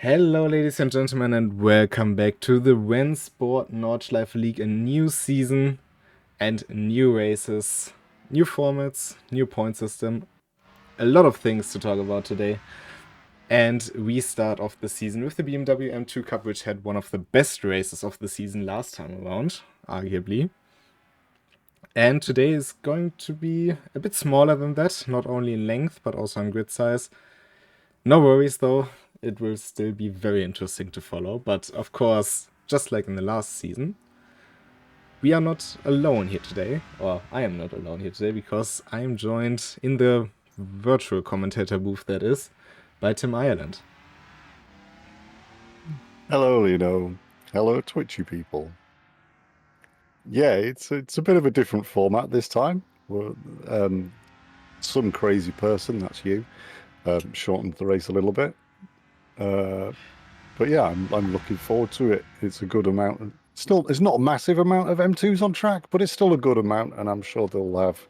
Hello ladies and gentlemen, and welcome back to the RENNSPORT Nordschleife League, a new season and new races, new formats, new point system, a lot of things to talk about today. And we start off the season with the BMW M2 Cup, which had one of the best races of the season last time around, arguably. And today is going to be a bit smaller than that, not only in length but also in grid size. No worries though, it will still be very interesting to follow, but of course, just like in the last season, we are not alone here today, or I am not alone here today, because I am joined in the virtual commentator booth, that is, by Tim Ireland. Hello, Lino. Hello, Twitchy people. Yeah, it's a bit of a different format this time. Some crazy person, that's you, shortened the race a little bit. But yeah, I'm looking forward to it. It's a good amount. Still, it's not a massive amount of M2s on track, but it's still a good amount, and I'm sure they'll have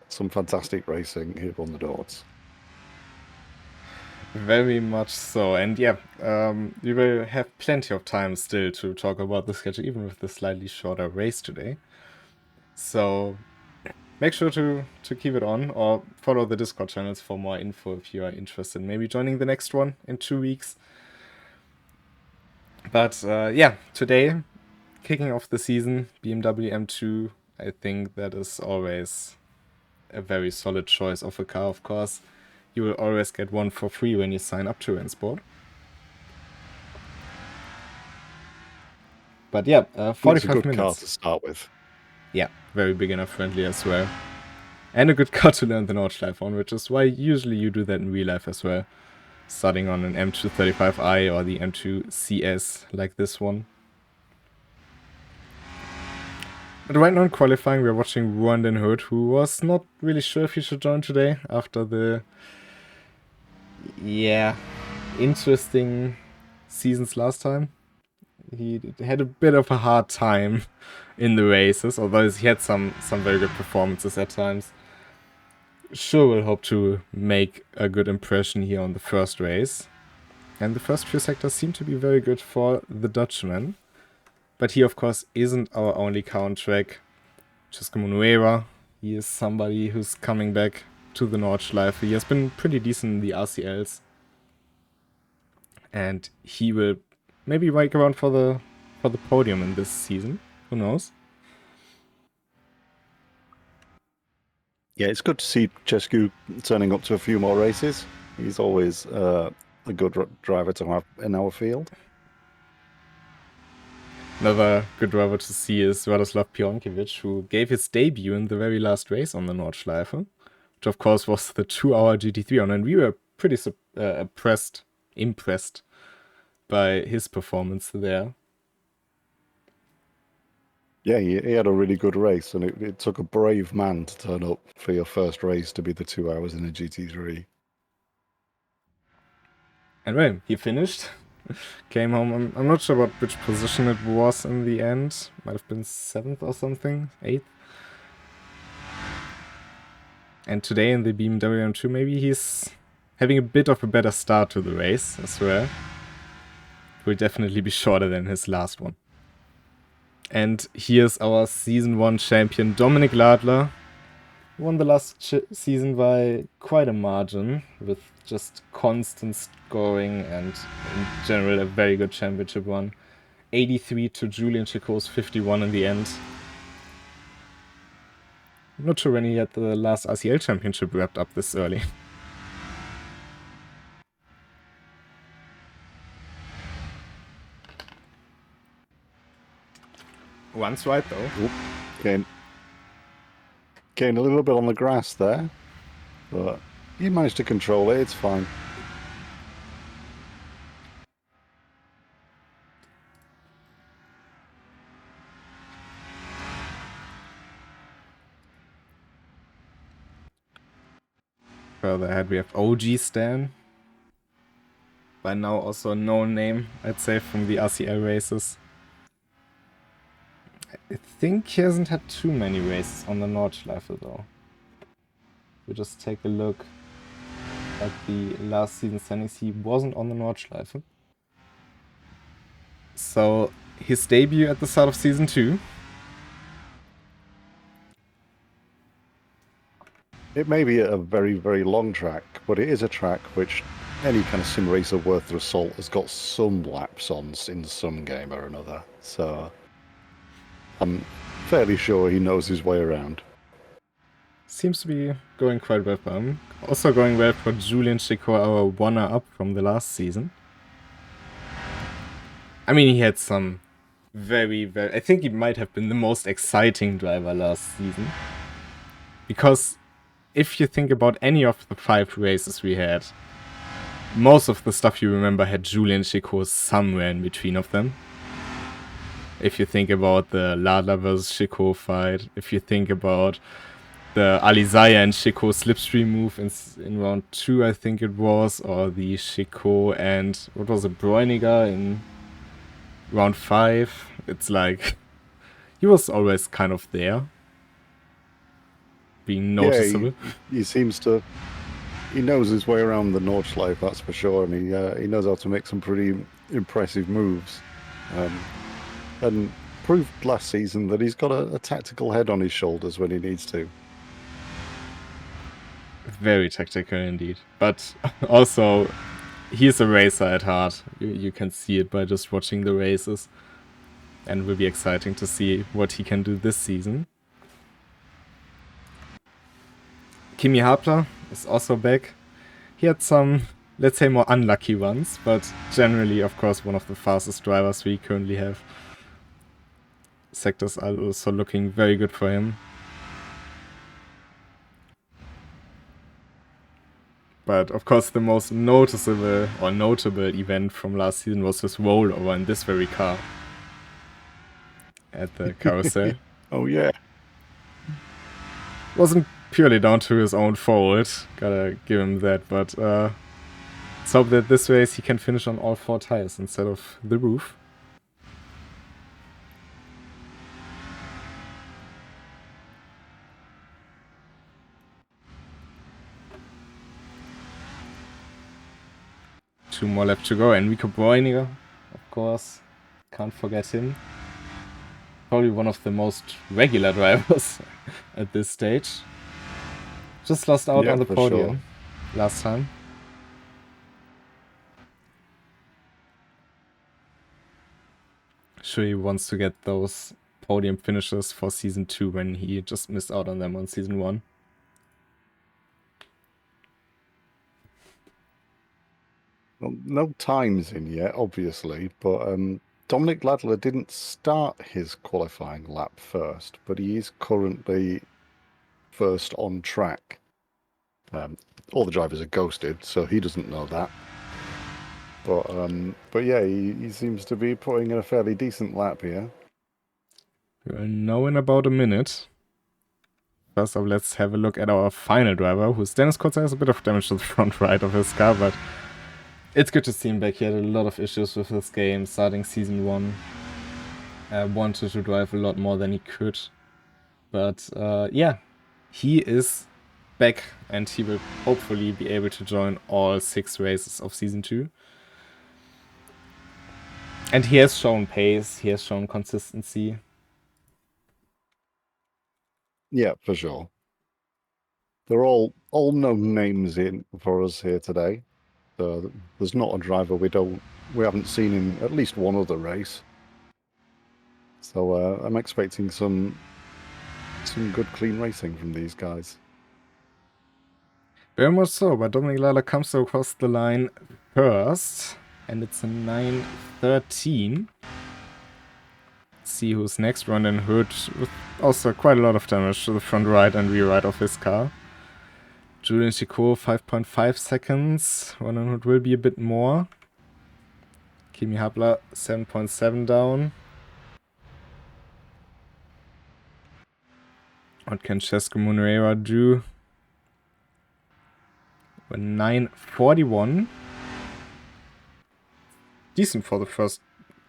some fantastic racing here on the Dords. Very much so, and yeah, we will have plenty of time still to talk about the schedule, even with the slightly shorter race today. So make sure to keep it on, or follow the Discord channels for more info if you are interested in maybe joining the next one in 2 weeks. But yeah, today, kicking off the season, BMW M2, I think that is always a very solid choice of a car, of course. You will always get one for free when you sign up to RENNSPORT. But yeah, 45 It's a good minutes. car to start with. Yeah, very beginner friendly as well. And a good car to learn the Nordschleife on, which is why usually you do that in real life as well. Starting on an M235i or the M2 CS like this one. But right now in qualifying, we're watching Rondon Hood, who was not really sure if he should join today after the, interesting seasons last time. He had a bit of a hard time in the races, although he had some very good performances at times. Sure will hope to make a good impression here on the first race. And the first few sectors seem to be very good for the Dutchman. But he, of course, isn't our only car on track. Cesco Munuera, he is somebody who's coming back to the Nordschleife. He has been pretty decent in the RCLs. And he will maybe rake around for the podium in this season. Who knows? Yeah, it's good to see Cescu turning up to a few more races. He's always a good driver to have in our field. Another good driver to see is Radoslav Pionkiewicz, who gave his debut in the very last race on the Nordschleife, which of course was the 2-hour GT3 on, and we were pretty impressed by his performance there. Yeah, he had a really good race, and it took a brave man to turn up for your first race to be the 2 hours in a GT3. And well, he finished. Came home. I'm not sure what which position it was in the end. Might have been 7th or something, 8th. And today in the BMW M2, maybe he's having a bit of a better start to the race as well. Will definitely be shorter than his last one. And here's our Season 1 champion, Dominik Ladler. Won the last season by quite a margin, with just constant scoring and in general a very good championship run. 83 to Julian Chicot's 51 in the end. I'm not sure when he had the last RCL championship wrapped up this early. Once right though. Oop. Gained a little bit on the grass there, but he managed to control it. It's fine. Further ahead we have OG Stan. By now also a known name, I'd say, from the RCL races. I think he hasn't had too many races on the Nordschleife though. We just take a look at the last season standings. He wasn't on the Nordschleife. So, his debut at the start of Season 2. It may be a very, very long track, but it is a track which any kind of sim racer worth their salt has got some laps on in some game or another. So I'm fairly sure he knows his way around. Seems to be going quite well for him. Also going well for Julian Chico, our runner-up from the last season. I mean, he had some very... I think he might have been the most exciting driver last season. Because if you think about any of the 5 races we had, most of the stuff you remember had Julian Chico somewhere in between of them. If you think about the Lada vs Chico fight, if you think about the Alizaya and Chico slipstream move in round 2, I think it was, or the Chico and, what was it, Bräuniger in round 5, it's like, he was always kind of there, being noticeable. Yeah, he seems to, he knows his way around the Nordschleife, that's for sure, and he knows how to make some pretty impressive moves. And proved last season that he's got a tactical head on his shoulders when he needs to. Very tactical indeed. But also, he's a racer at heart. You can see it by just watching the races. And it will be exciting to see what he can do this season. Kimi Hapler is also back. He had some, let's say, more unlucky ones, but generally, of course, one of the fastest drivers we currently have. Sectors are also looking very good for him. But of course the most noticeable or notable event from last season was his rollover in this very car. At the carousel. Oh yeah. Wasn't purely down to his own fault, gotta give him that, but let's hope that this race he can finish on all 4 tires instead of the roof. Two more left to go. Enrico Bräuniger, of course, can't forget him. Probably one of the most regular drivers at this stage. Just lost out on the podium last time. Sure, he wants to get those podium finishes for Season 2 when he just missed out on them on Season 1. Well, no times in yet, obviously, but Dominic Ladler didn't start his qualifying lap first, but he is currently first on track. All the drivers are ghosted, so he doesn't know that. But yeah, he seems to be putting in a fairly decent lap here. We'll know in about a minute. First off, let's have a look at our final driver, who's Dennis Kotzer. Has a bit of damage to the front right of his car, but it's good to see him back. He had a lot of issues with his game starting Season 1. Wanted to drive a lot more than he could. But yeah, he is back and he will hopefully be able to join all 6 races of Season 2. And he has shown pace, he has shown consistency. Yeah, for sure. They're all known names in for us here today. There's not a driver we haven't seen in at least one other race. So I'm expecting some good clean racing from these guys. Very much so, but Dominic Ladler comes across the line first, and it's a 9:13. Let's see who's next. Rondon Hood with also quite a lot of damage to the front right and rear right of his car. Julian Chico, 5.5 seconds. Rondon Hood will be a bit more. Kimi Hapler, 7.7 down. What can Cesco Moreira do? 9:41. Decent for the first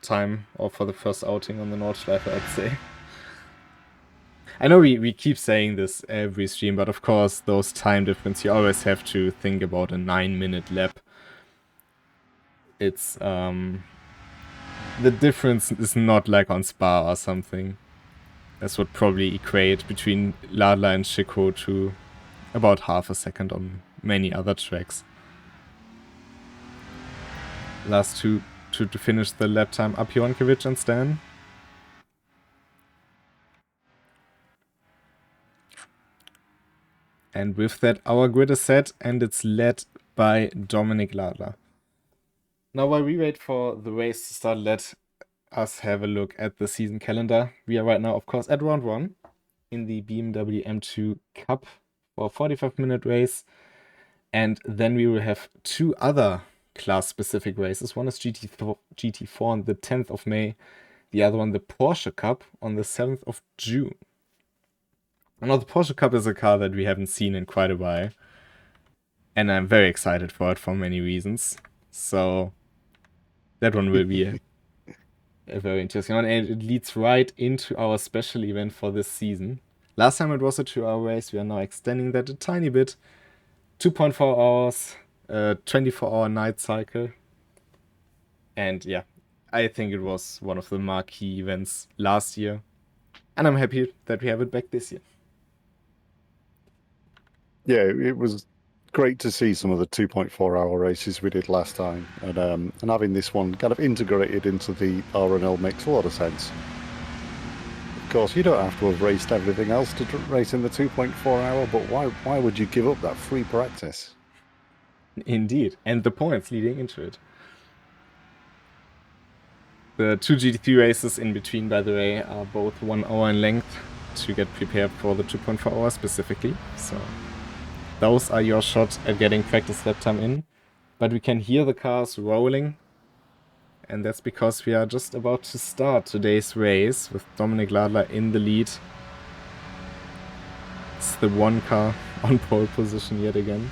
time, or for the first outing on the Nordschleife, I'd say. I know we keep saying this every stream, but of course, those time difference, you always have to think about a 9-minute lap. It's the difference is not like on Spa or something. That's what probably equate between Ladla and Chico to about half a second on many other tracks. Last two to finish the lap time, Apionkiewicz and Stan. And with that, our grid is set, and it's led by Dominik Ladler. Now, while we wait for the race to start, let us have a look at the season calendar. We are right now, of course, at round 1 in the BMW M2 Cup for a 45-minute race. And then we will have 2 other class-specific races. One is GT4 on the 10th of May. The other one, the Porsche Cup, on the 7th of June. Now, the Porsche Cup is a car that we haven't seen in quite a while. And I'm very excited for it for many reasons. So that one will be a very interesting one. And it leads right into our special event for this season. Last time it was a 2-hour race. We are now extending that a tiny bit. 2.4 hours, 24-hour night cycle. And yeah, I think it was one of the marquee events last year. And I'm happy that we have it back this year. Yeah, it was great to see some of the 2.4-hour races we did last time. And having this one kind of integrated into the RNL makes a lot of sense. Of course, you don't have to have raced everything else to race in the 2.4-hour, but why would you give up that free practice? Indeed, and the points leading into it. The 2 GT3 races in between, by the way, are both 1 hour in length to get prepared for the 2.4 hours specifically. So those are your shots at getting practice lap time in. But we can hear the cars rolling. And that's because we are just about to start today's race with Dominik Ladler in the lead. It's the 1 car on pole position yet again.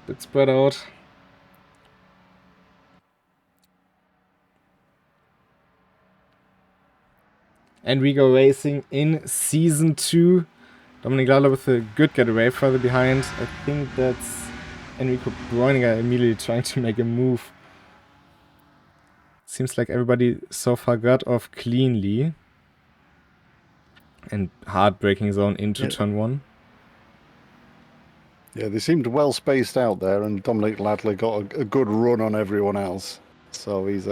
Bit spread out. And we go racing in Season 2. Dominik Ladler with a good getaway further behind. I think that's Enrico Bräuninger immediately trying to make a move. Seems like everybody so far got off cleanly. And hard braking zone into turn 1. Yeah, they seemed well spaced out there, and Dominik Ladler got a good run on everyone else. So he's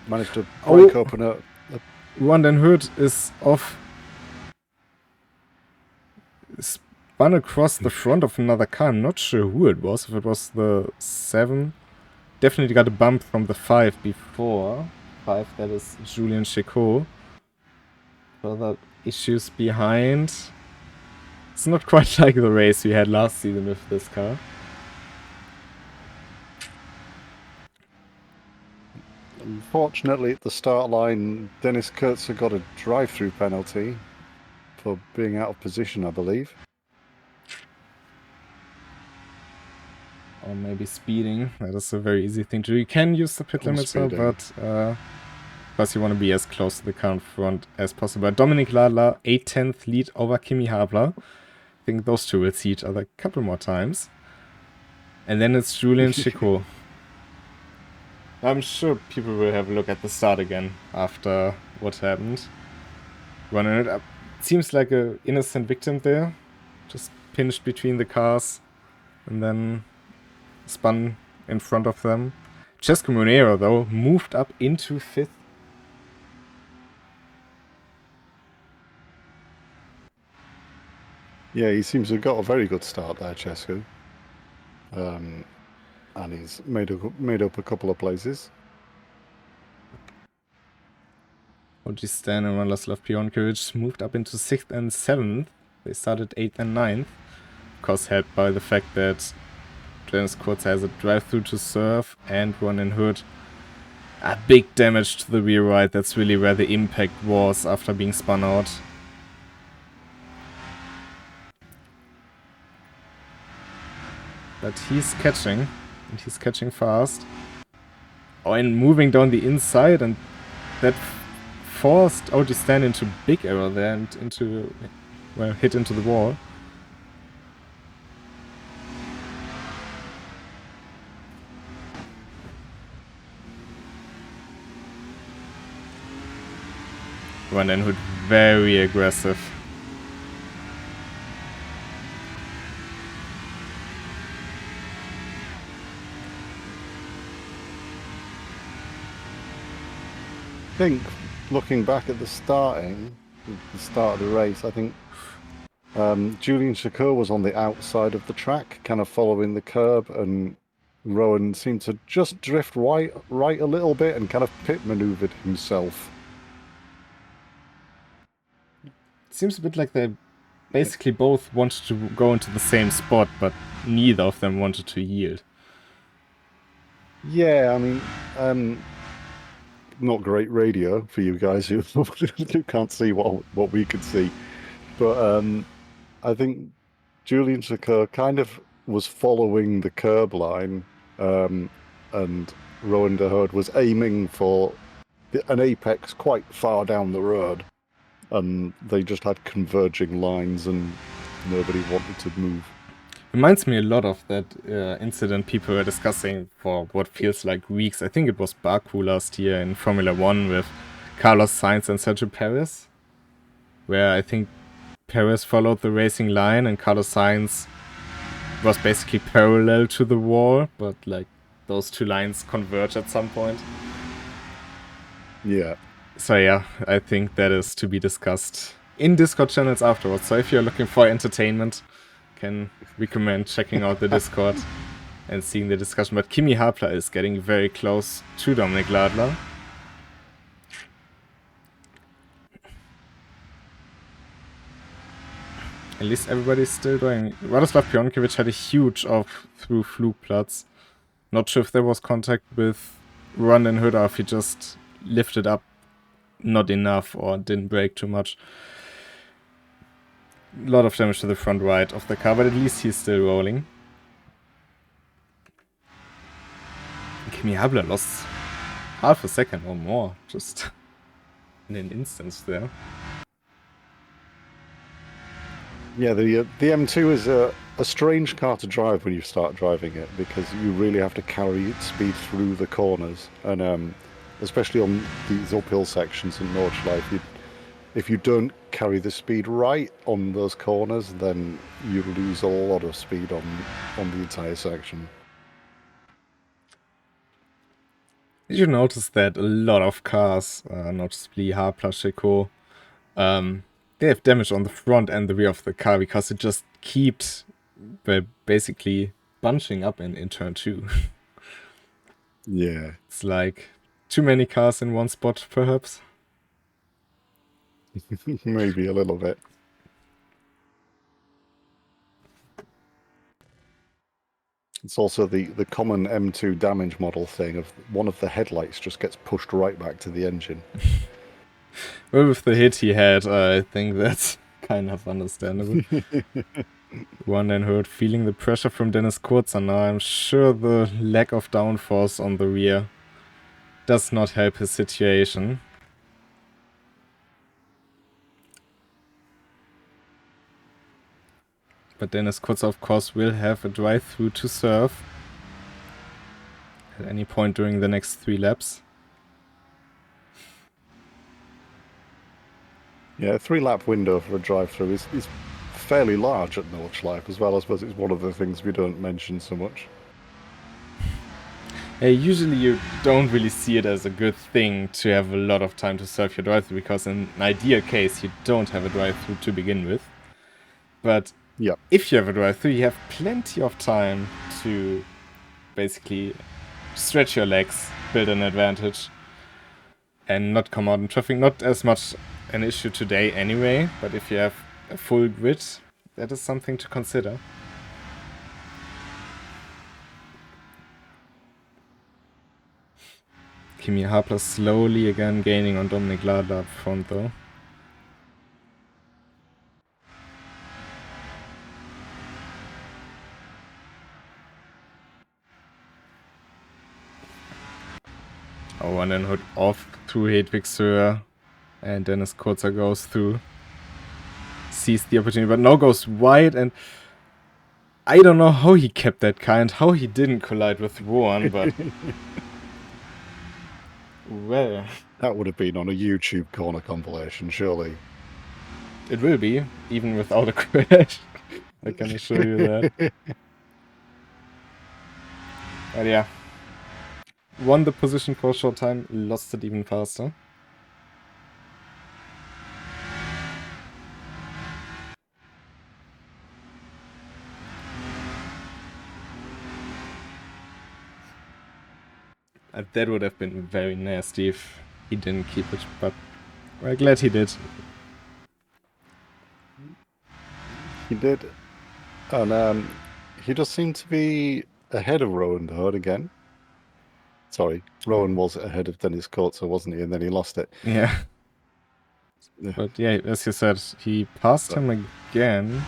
managed to break open a... Juan den Hurt is off. Spun across the front of another car. I'm not sure who it was. If it was the 7. Definitely got a bump from the 5 before. 5, that is Julien Chicot. Further issues behind. It's not quite like the race we had last season with this car. Unfortunately, at the start line, Dennis Kurtzer got a drive-through penalty for being out of position, I believe. Or maybe speeding. That is a very easy thing to do. You can use the pit limiter, but because you want to be as close to the car in front as possible. Dominik Ladler, 8/10 lead over Kimi Havler. I think those two will see each other a couple more times. And then it's Julien Chicot. I'm sure people will have a look at the start again after what happened. Running it up. Seems like an innocent victim there. Just pinched between the cars and then spun in front of them. Cesco Monero, though, moved up into 5th. Yeah, he seems to have got a very good start there, Cesco. And he's made up a couple of places. OG Stan and Radoslav Pionkiewicz moved up into 6th and 7th. They started 8th and 9th. Of course, helped by the fact that Dennis Kurtz has a drive-through to serve and one in hood. A big damage to the rear right. That's really where the impact was after being spun out. But he's catching. And he's catching fast. Oh, and moving down the inside, and that forced OG Stan into big error there and into, well, hit into the wall. One and Hood very aggressive. I think, looking back at the start of the race, I think Julian Shakur was on the outside of the track, kind of following the curb, and Rowan seemed to just drift right a little bit and kind of pit maneuvered himself. It seems a bit like they basically both wanted to go into the same spot, but neither of them wanted to yield. Yeah, I mean, not great radio for you guys who can't see what we could see, but I think Julian Shakur kind of was following the curb line, and Rowan de Hood was aiming for an apex quite far down the road, and they just had converging lines and nobody wanted to move. Reminds me a lot of that incident people were discussing for what feels like weeks. I think it was Baku last year in Formula 1 with Carlos Sainz and Sergio Perez, where I think Perez followed the racing line and Carlos Sainz was basically parallel to the wall, but like those two lines converge at some point. Yeah. So yeah, I think that is to be discussed in Discord channels afterwards. So if you're looking for entertainment, can recommend checking out the Discord and seeing the discussion. But Kimi Hapler is getting very close to Dominik Ladler. At least everybody's still doing. Radoslav Pionkiewicz had a huge off through Flugplatz. Not sure if there was contact with Ron and Hood or if he just lifted up not enough or didn't brake too much. A lot of damage to the front right of the car, but at least he's still rolling. Kimi Habler lost half a second or more, just in an instance there. Yeah, the M2 is a strange car to drive when you start driving it, because you really have to carry speed through the corners, and especially on these uphill sections in Nordschleife, if you don't carry the speed right on those corners, then you lose a lot of speed on the entire section. Did you notice that a lot of cars, noticeably Hapler, Checo, they have damage on the front and the rear of the car because it just keeps basically bunching up in turn 2. Yeah. It's like too many cars in one spot, perhaps. Maybe a little bit. It's also the common M2 damage model thing of one of the headlights just gets pushed right back to the engine. Well, with the hit he had, I think that's kind of understandable. One and Hurt feeling the pressure from Dennis Kurz, and now I'm sure the lack of downforce on the rear does not help his situation. But Dennis Kurz, of course, will have a drive-through to serve at any point during the next 3 laps. Yeah, a 3-lap window for a drive-through is fairly large at Nordschleife as well. I suppose it's one of the things we don't mention so much. Usually you don't really see it as a good thing to have a lot of time to serve your drive-through, because in an ideal case you don't have a drive-through to begin with. But yeah, if you have a drive-through, you have plenty of time to basically stretch your legs, build an advantage, and not come out in traffic. Not as much an issue today anyway, but if you have a full grid, that is something to consider. Kimi Hapler slowly again gaining on Dominik Ladler up front though. Oh, and then Hood off through Hedwig Söer, and Dennis Kurzer goes through. Sees the opportunity, but now goes wide, and I don't know how he kept that car and how he didn't collide with Rowan, but Well, That would have been on a YouTube corner compilation, surely. it will be, even without a crash. I can assure you that. But yeah. Won the position for a short time, lost it even faster. That would have been very nasty if he didn't keep it, but we're glad he did. He did. And he does seem to be ahead of Rowan Hood again. Sorry, Rowan was ahead of Dennis Coates, wasn't he? And then he lost it. Yeah. But yeah, as you said, he passed him again.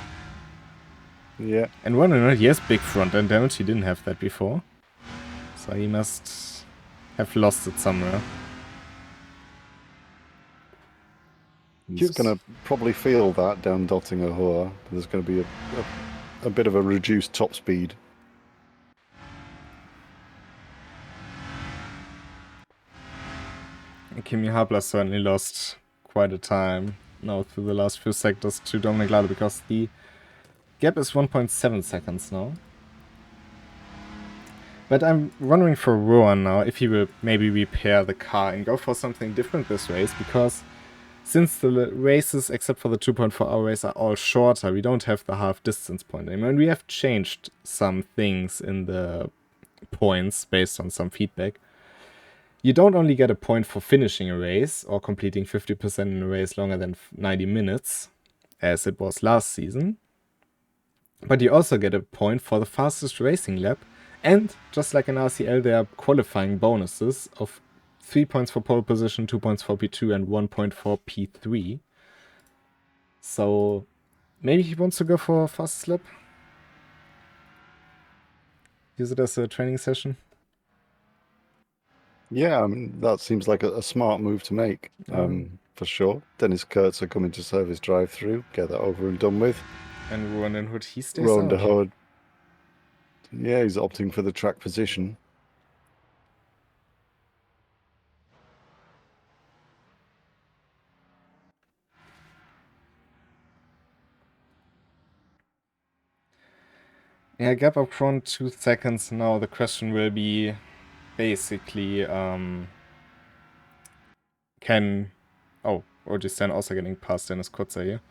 Yeah. And one another, he has big front end damage. He didn't have that before. So he must have lost it somewhere. He's going to probably feel that down Dottinger Hoa. There's going to be a bit of a reduced top speed. And Kimi Hapler certainly lost quite a time now through the last few sectors to Dominic Lado because the gap is 1.7 seconds now. But I'm wondering for Rowan now if he will maybe repair the car and go for something different this race, because since the races, except for the 2.4 hour race, are all shorter, we don't have the half distance point anymore. And we have changed some things in the points based on some feedback. You don't only get a point for finishing a race or completing 50% in a race longer than 90 minutes, as it was last season, but you also get a point for the fastest racing lap. And just like in RCL, there are qualifying bonuses of 3 points for pole position, 2 points for P2, and 1 point for P3. So maybe he wants to go for a fast lap. Use it as a training session. Yeah, I mean, that seems like a smart move to make, for sure. Dennis Kurtz are coming to serve his drive-through, get that over and done with. And Rowan Hood, he stays Rowan out. Hood, yeah, he's opting for the track position. Yeah, gap up front 2 seconds now. The question will be basically, can... Oh, Ogistan also getting past Dennis Kutzer here.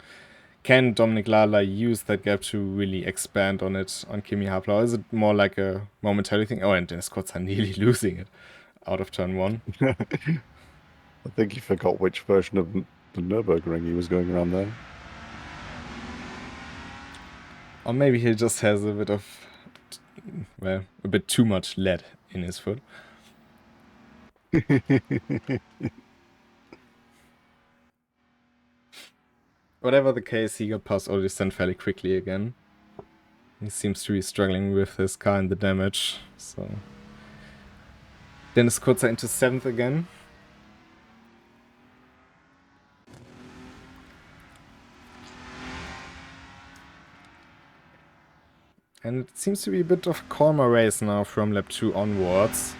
Can Dominic Lala use that gap to really expand on it on Kimi Hapler? Or is it more like a momentary thing? Oh, and Dennis Kutzer nearly losing it out of turn 1. I think he forgot which version of the Nürburgring he was going around there. Or maybe he just has a bit of, well, a bit too much lead in his foot. Whatever the case, he got past Olistan fairly quickly again. He seems to be struggling with his car and the damage, so... Dennis Kutzer into 7th again. And it seems to be a bit of a calmer race now from lap 2 onwards.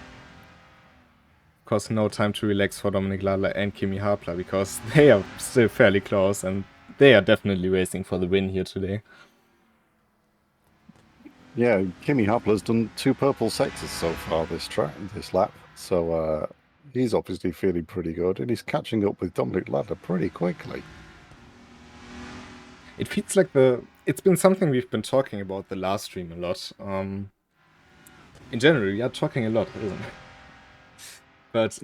Of course, no time to relax for Dominic Lala and Kimi Hapler, because they are still fairly close and they are definitely racing for the win here today. Yeah, Kimi Hapler's done 2 purple sectors so far this lap, so he's obviously feeling pretty good, and he's catching up with Dominic Lala pretty quickly. It feels like it's been something we've been talking about the last stream a lot. In general, we are talking a lot, isn't it? But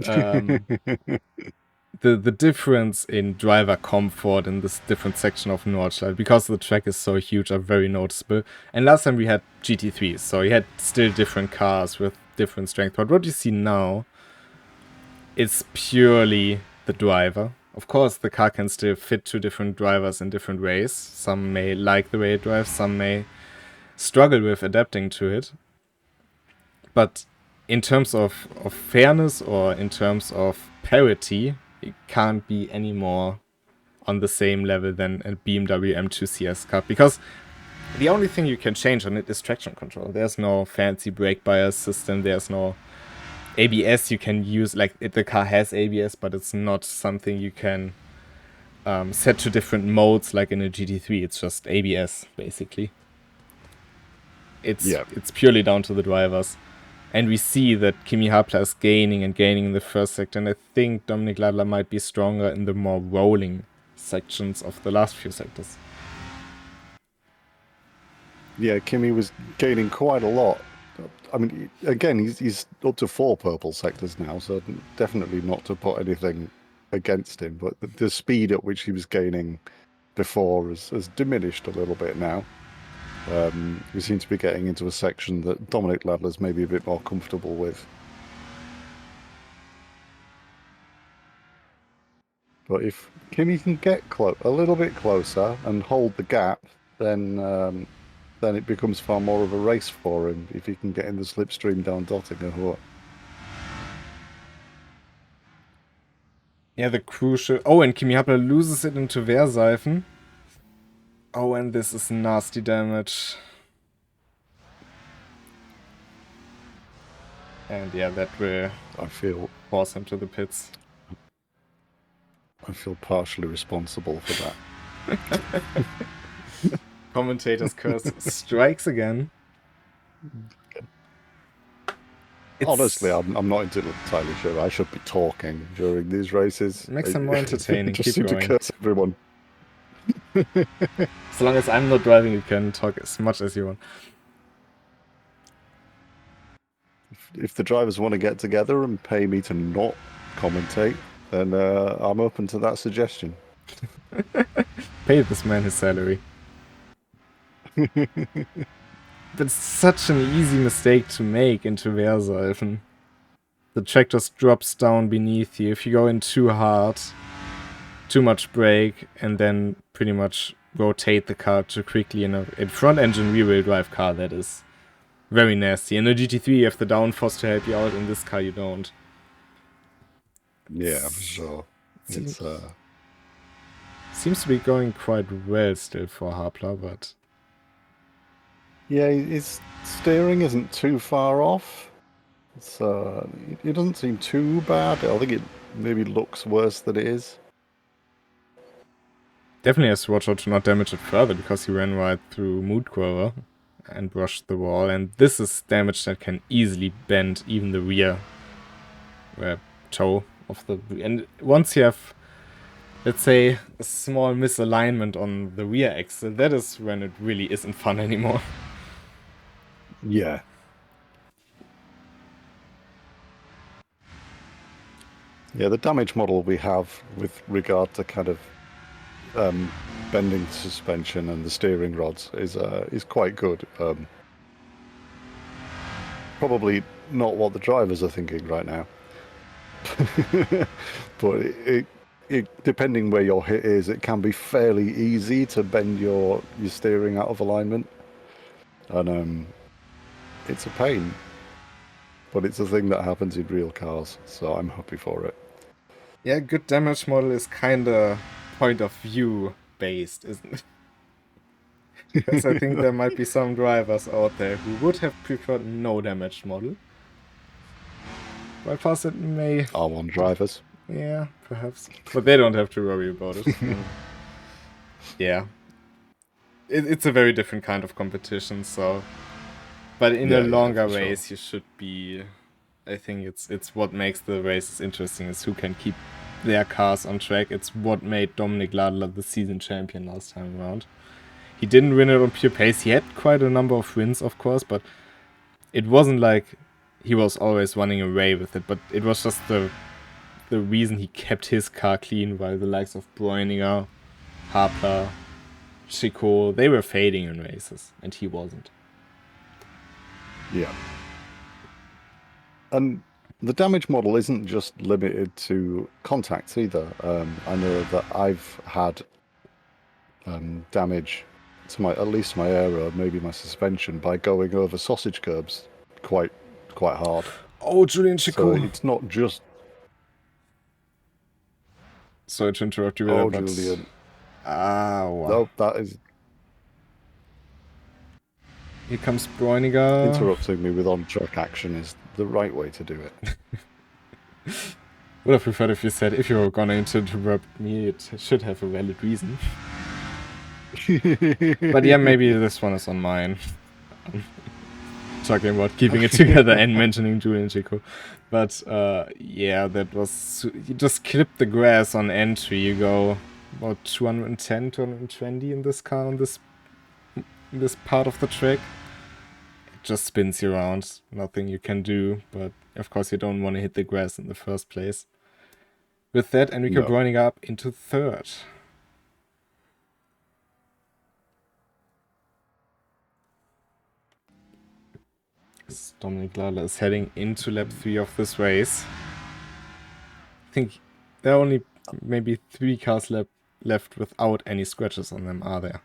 the difference in driver comfort in this different section of Nordschleife, because the track is so huge, are very noticeable. And last time we had GT3s, so you had still different cars with different strength. But what you see now is purely the driver. Of course, the car can still fit to different drivers in different ways. Some may like the way it drives, some may struggle with adapting to it. But in terms of fairness or in terms of parity, it can't be any more on the same level than a BMW M2 CS Cup, because the only thing you can change on it is traction control. There's no fancy brake bias system, there's no ABS you can use, like the car has ABS, but it's not something you can set to different modes like in a GT3. It's just ABS basically. It's purely down to the drivers. And we see that Kimi Hapla is gaining and gaining in the first sector, and I think Dominik Ladler might be stronger in the more rolling sections of the last few sectors. Yeah, Kimi was gaining quite a lot. I mean, again, he's up to 4 purple sectors now, so definitely not to put anything against him, but the speed at which he was gaining before has diminished a little bit now. We seem to be getting into a section that Dominik Ladler's maybe a bit more comfortable with. But if Kimi can get a little bit closer and hold the gap, then it becomes far more of a race for him if he can get in the slipstream down Dottinger. Yeah, the crucial... Oh, and Kimi Hapla loses it into Wehrseifen. Oh, and this is nasty damage. And yeah, that will force him to the pits. I feel partially responsible for that. Commentator's curse strikes again. Honestly, I'm not entirely sure I should be talking during these races. Makes them more entertaining. Just Keep seem going. to curse everyone. As long as I'm not driving, you can talk as much as you want. If the drivers want to get together and pay me to not commentate, then I'm open to that suggestion. Pay this man his salary. But it's such an easy mistake to make into Wehrseifen. The track just drops down beneath you. If you go in too hard, too much brake, and then pretty much rotate the car too quickly in a front engine rear-wheel drive car, that is very nasty. In a GT3 you have the downforce to help you out, in this car you don't. Yeah, for sure. Seems to be going quite well still for Hapla, but... Yeah, his steering isn't too far off. It doesn't seem too bad. I think it maybe looks worse than it is. Definitely has to watch out to not damage it further, because he ran right through Moodgrower and brushed the wall, and this is damage that can easily bend even the rear toe of the... And once you have, let's say, a small misalignment on the rear axle, that is when it really isn't fun anymore. Yeah. Yeah, the damage model we have with regard to kind of bending the suspension and the steering rods is quite good. Probably not what the drivers are thinking right now. But it depending where your hit is, it can be fairly easy to bend your steering out of alignment. And it's a pain. But it's a thing that happens in real cars, so I'm happy for it. Yeah, good damage model is kinda point of view based, isn't it? Because I think there might be some drivers out there who would have preferred no damage model. Bypass it may... R1 drivers. Yeah, perhaps. But they don't have to worry about it. Yeah. It's a very different kind of competition, so... But in a longer race, you should be... I think it's what makes the races interesting, is who can keep their cars on track. It's what made Dominik Ladler the season champion last time around. He didn't win it on pure pace. He had quite a number of wins, of course, but it wasn't like he was always running away with it. But it was just the reason he kept his car clean, while the likes of Breuninger, Hapla, Chico, they were fading in races, and he wasn't. Yeah. And the damage model isn't just limited to contacts either. I know that I've had damage to at least my aero, maybe my suspension, by going over sausage curbs quite hard. Oh, Julian Chico. So it's not just... Sorry to interrupt you there, but... Julian. Ah, wow. No, that is... Here comes Bräuniger. Interrupting me with on-track action is the right way to do it. Would have preferred if you said, if you were gonna interrupt me, it should have a valid reason. But yeah, maybe this one is on mine. Talking about keeping it together and mentioning Julian Chico. But yeah, that was... You just clip the grass on entry. You go about 210, 220 in this car, on this part of the track. It just spins you around. Nothing you can do, but of course you don't want to hit the grass in the first place. With that, Enrico Bräuniger up into third. Dominic Lala is heading into lap 3 of this race. I think there are only maybe 3 cars left without any scratches on them, are there?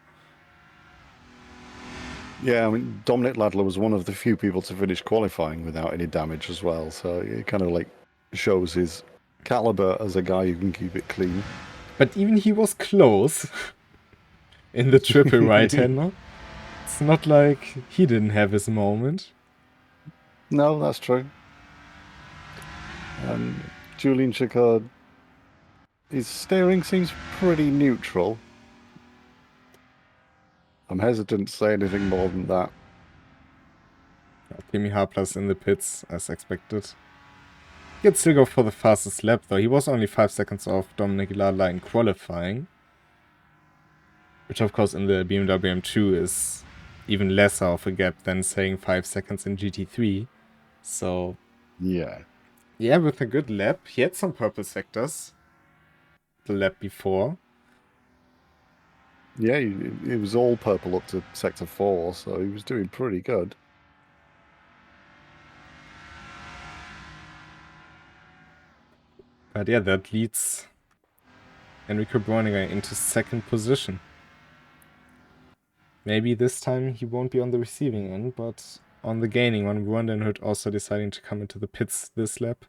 Yeah, I mean, Dominic Ladler was one of the few people to finish qualifying without any damage as well, so it kind of like shows his caliber as a guy who can keep it clean. But even he was close in the triple right-hander. It's not like he didn't have his moment. No, that's true. Julian Chicard, his steering seems pretty neutral. I'm hesitant to say anything more than that. Kimi Harplas in the pits, as expected. He could still go for the fastest lap, though. He was only 5 seconds off Dominic Lala in qualifying. Which, of course, in the BMW M2 is even lesser of a gap than saying 5 seconds in GT3. So... Yeah. Yeah, with a good lap. He had some purple sectors the lap before. Yeah, it was all purple up to Sector 4, so he was doing pretty good. But yeah, that leads Enrico Bräuniger into second position. Maybe this time he won't be on the receiving end, but on the gaining one. Vandenhout also deciding to come into the pits this lap.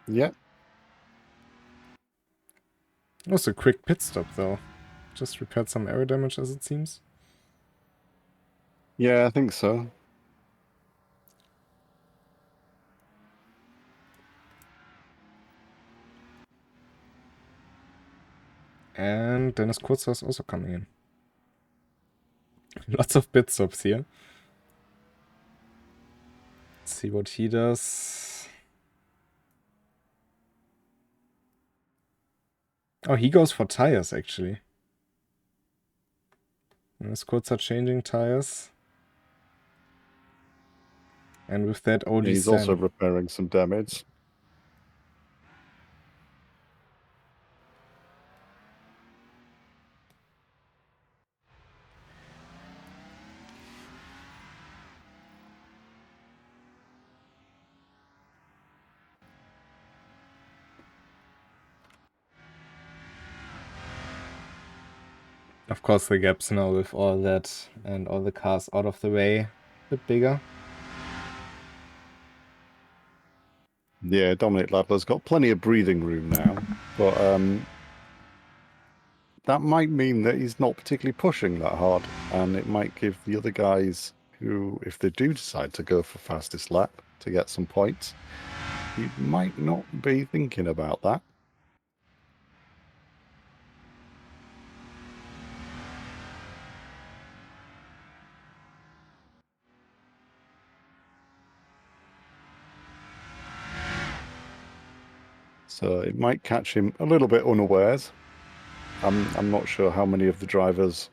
Yeah. It was a quick pit stop, though. Just repaired some aero damage, as it seems. Yeah, I think so. And Dennis Kurzer is also coming in. Lots of pit stops here. Let's see what he does. Oh, he goes for tires, actually. Dennis Kurzer changing tires. And with that, OG He's also repairing some damage. Of course, the gaps now with all that and all the cars out of the way, a bit bigger. Yeah, Dominic Ladler's got plenty of breathing room now, but that might mean that he's not particularly pushing that hard, and it might give the other guys who, if they do decide to go for fastest lap to get some points, he might not be thinking about that. So it might catch him a little bit unawares. I'm not sure how many of the drivers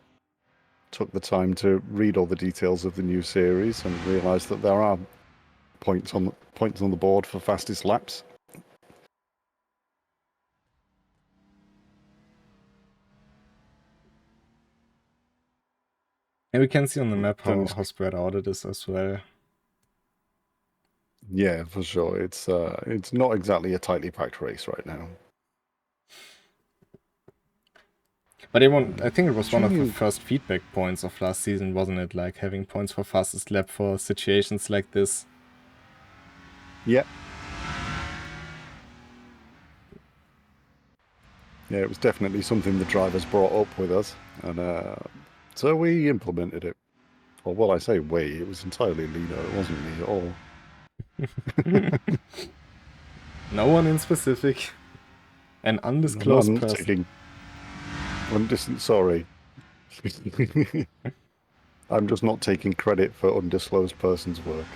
took the time to read all the details of the new series and realize that there are points on the board for fastest laps. And we can see on the map how spread out it is as well. Yeah, for sure. It's not exactly a tightly packed race right now. But I think it was one of the first feedback points of last season, wasn't it? Like having points for fastest lap for situations like this. Yeah. Yeah, it was definitely something the drivers brought up with us, and so we implemented it. Or well, I say we, it was entirely Lino, it wasn't me at all. No one in specific. An undisclosed person. Sorry. I'm just not taking credit for undisclosed person's work.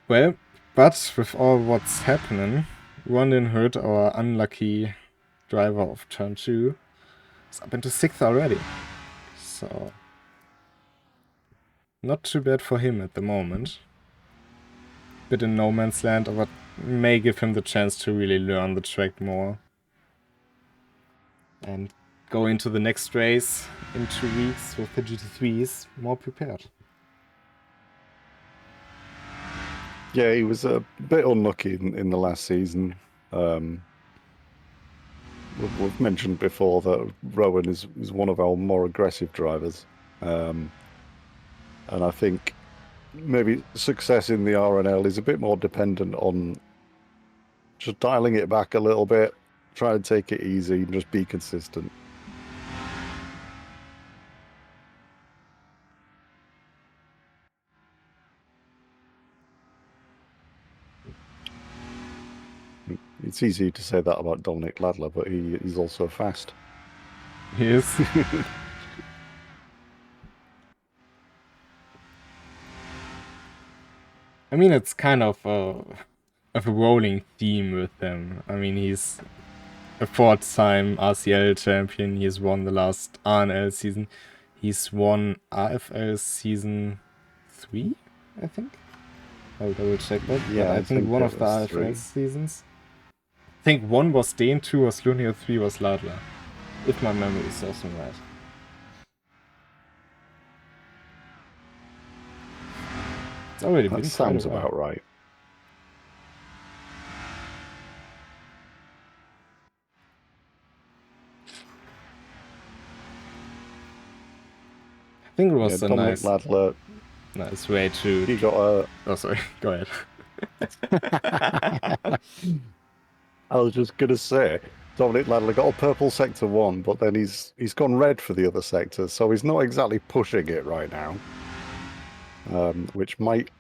Well, but with all what's happening, one didn't hurt our unlucky driver of turn 2 is up into 6th already. So, not too bad for him at the moment. Bit in no man's land, but may give him the chance to really learn the track more. And go into the next race in 2 weeks with the GT3s more prepared. Yeah, he was a bit unlucky in the last season. We've mentioned before that Rowan is one of our more aggressive drivers. And I think maybe success in the RNL is a bit more dependent on just dialing it back a little bit, try to take it easy, and just be consistent. It's easy to say that about Dominic Ladler, but he's also fast. He is. I mean, it's kind of a rolling theme with him. I mean, he's a 4th-time RCL champion. He's won the last RNL season. He's won RFL season 3, I think. I'll double check that. Yeah, but I think one of the RFL 3 seasons. I think 1 was Dane, 2 was Lunio, 3 was Ladler. If my memory serves me right. It's already been sounds quite a while. about right. I think it was a Dominic Ladler. Nice way to. He got a. Oh, sorry. Go ahead. I was just gonna say, Dominic Ladler got a purple sector 1, but then he's gone red for the other sectors, so he's not exactly pushing it right now, which might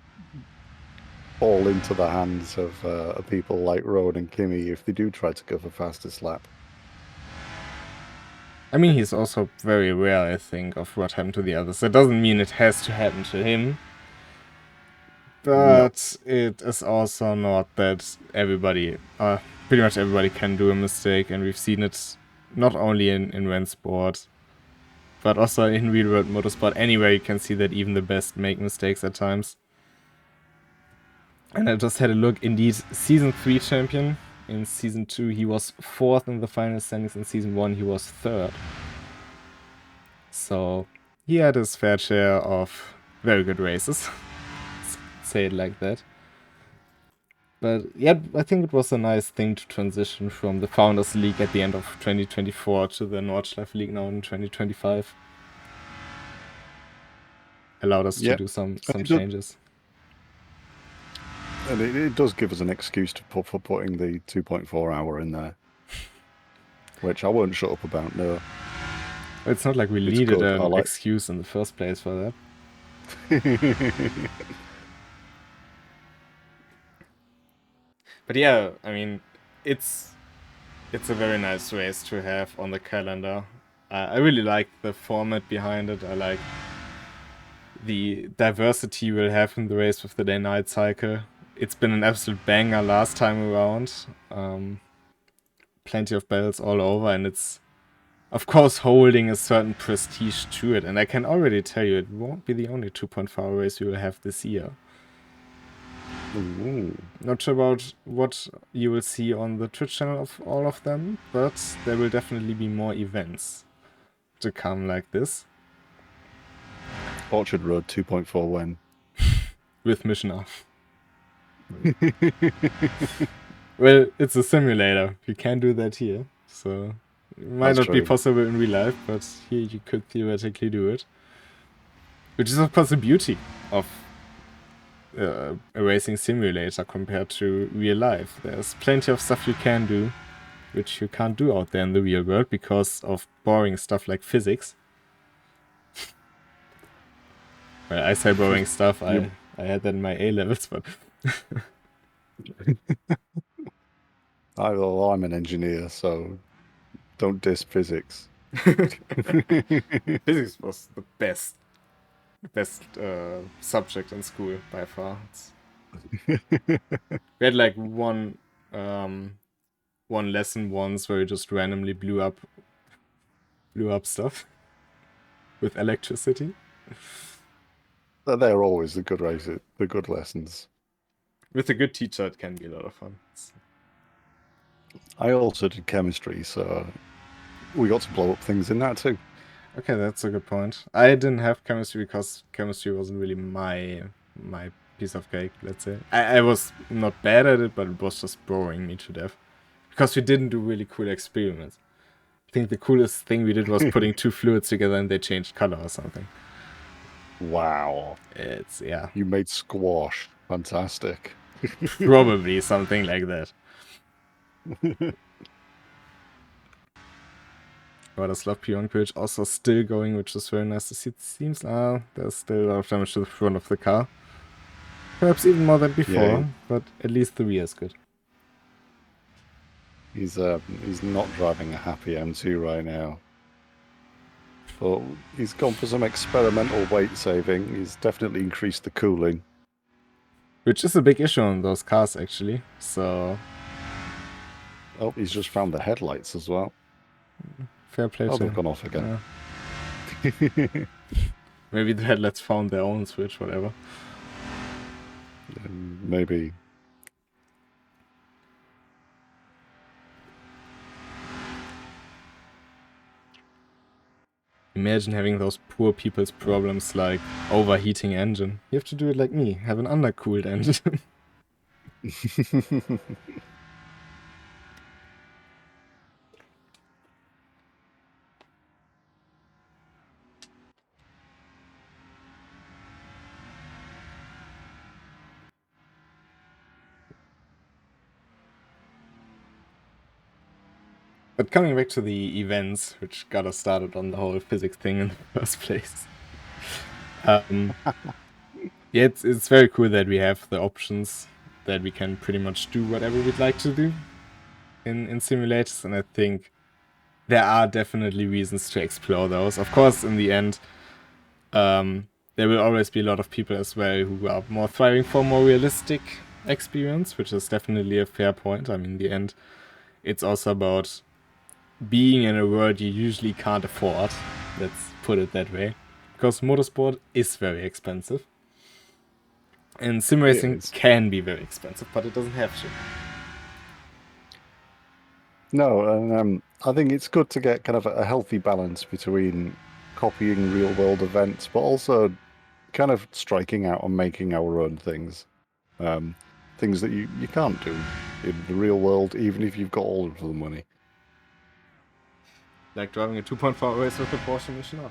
fall into the hands of people like Rowan and Kimmy if they do try to go for fastest lap. I mean, he's also very aware, I think, of what happened to the others. That doesn't mean it has to happen to him. But no. It is also not that everybody, pretty much everybody can do a mistake. And we've seen it not only in RENNSPORT, but also in real world motorsport. Anywhere you can see that even the best make mistakes at times. And I just had a look. Indeed, Season 3 champion. In Season 2, he was 4th in the final standings. In Season 1, he was 3rd. So, he had his fair share of very good races. Say it like that. But, yeah, I think it was a nice thing to transition from the Founders League at the end of 2024 to the Nordschleife League now in 2025. Allowed us to do some changes. And it does give us an excuse for putting the 2.4 hour in there, which I won't shut up about, no. It's not like we needed an excuse in the first place for that. But yeah, I mean, it's a very nice race to have on the calendar. I really like the format behind it. I like the diversity we'll have in the race with the day-night cycle. It's been an absolute banger last time around. Plenty of bells all over, and it's, of course, holding a certain prestige to it. And I can already tell you, it won't be the only 2.4 race we will have this year. Ooh. Not sure about what you will see on the Twitch channel of all of them, but there will definitely be more events to come like this. Orchard Road 2.4 when? With Mission off. Well, it's a simulator. You can do that here, so it might not be possible in real life, but here you could theoretically do it. Which is, of course, the beauty of a racing simulator compared to real life. There's plenty of stuff you can do, which you can't do out there in the real world because of boring stuff like physics. Well, I say boring stuff. I had that in my A levels, but I'm an engineer, so don't diss physics. physics was the best subject in school by far. We had like one lesson once where we just randomly blew up stuff with electricity. They're always the good lessons. With a good teacher, it can be a lot of fun. I also did chemistry, so we got to blow up things in that too. Okay, that's a good point. I didn't have chemistry because chemistry wasn't really my piece of cake, let's say. I was not bad at it, but it was just boring me to death. Because we didn't do really cool experiments. I think the coolest thing we did was putting two fluids together and they changed color or something. Wow. Yeah. You made squash. Fantastic. Probably something like that. But a slot P1 bridge also still going, which is very nice to see. It seems there's still a lot of damage to the front of the car. Perhaps even more than before, but at least the rear is good. He's not driving a happy M2 right now. But he's gone for some experimental weight saving. He's definitely increased the cooling. Which is a big issue on those cars, actually. So... Oh, he's just found the headlights as well. Fair play to him. They've gone off again. Yeah. Maybe the headlights found their own switch, whatever. Maybe. Imagine having those poor people's problems like overheating engine. You have to do it like me, have an undercooled engine. But coming back to the events, which got us started on the whole physics thing in the first place. Yeah, it's very cool that we have the options that we can pretty much do whatever we'd like to do in simulators, and I think there are definitely reasons to explore those. Of course, in the end, there will always be a lot of people as well who are more thriving for more realistic experience, which is definitely a fair point. I mean, in the end, it's also about being in a world you usually can't afford. Let's put it that way. Because motorsport is very expensive. And sim racing can be very expensive, but it doesn't have to. No, and I think it's good to get kind of a healthy balance between copying real-world events, but also kind of striking out and making our own things. Things that you can't do in the real world, even if you've got all of the money. Like driving a 2.4 race with a Porsche Michelin.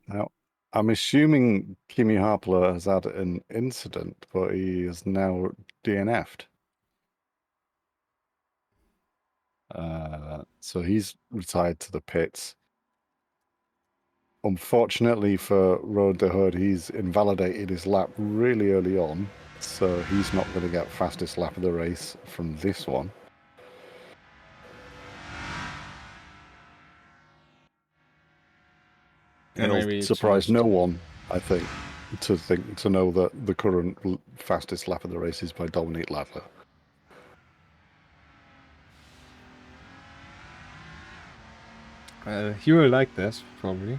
Now, I'm assuming Kimi Harpler has had an incident, but he is now DNF'd. So he's retired to the pits. Unfortunately for Road to Hood, he's invalidated his lap really early on, so he's not going to get fastest lap of the race from this one. And it'll surprise no one, I think, to know that the current fastest lap of the race is by Dominic Ladler. He will like that, probably.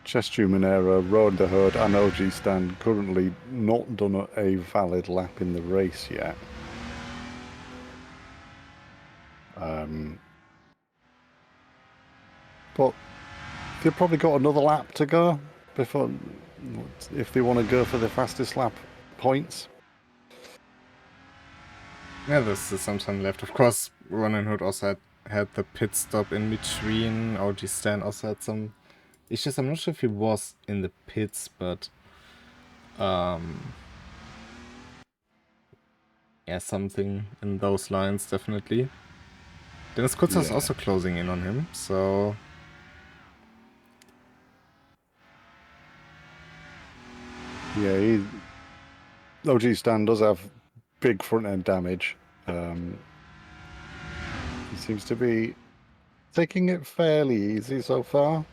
Chestu Monero, Road to Hood and OG Stand currently not done a valid lap in the race yet. But they've probably got another lap to go before, if they want to go for the fastest lap points. Yeah, there's some time left. Of course, Ronan Hood also had the pit stop in between. OG Stan also had some issues. I'm not sure if he was in the pits, but yeah, something in those lines definitely. Dennis Kutzer is also closing in on him, so yeah, OG Stan does have big front end damage. He seems to be taking it fairly easy so far.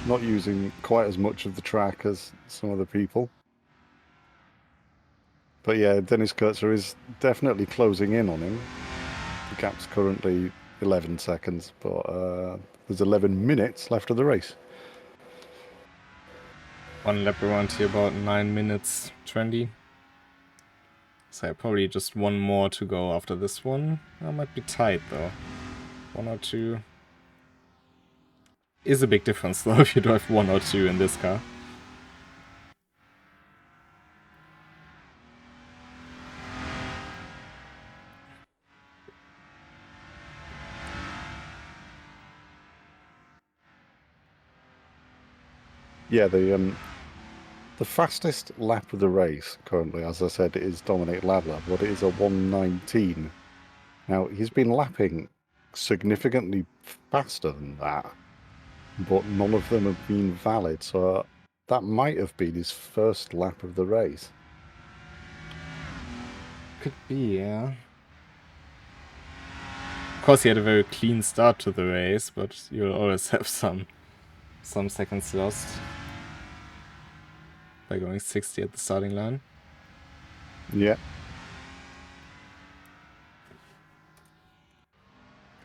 Not using quite as much of the track as some other people. But yeah, Dennis Kurtzer is definitely closing in on him. The gap's currently 11 seconds, but there's 11 minutes left of the race. one lap around here, about 9 minutes 20. So probably just one more to go after this one. I might be tight though. 1 or 2 is a big difference though if you drive 1 or 2 in this car. Yeah, the fastest lap of the race currently, as I said, is Dominic Ladler, but it is a 1:19. Now, he's been lapping significantly faster than that, but none of them have been valid, so that might have been his first lap of the race. Could be, yeah. Of course, he had a very clean start to the race, but you'll always have some seconds lost by going 60 at the starting line. Yeah.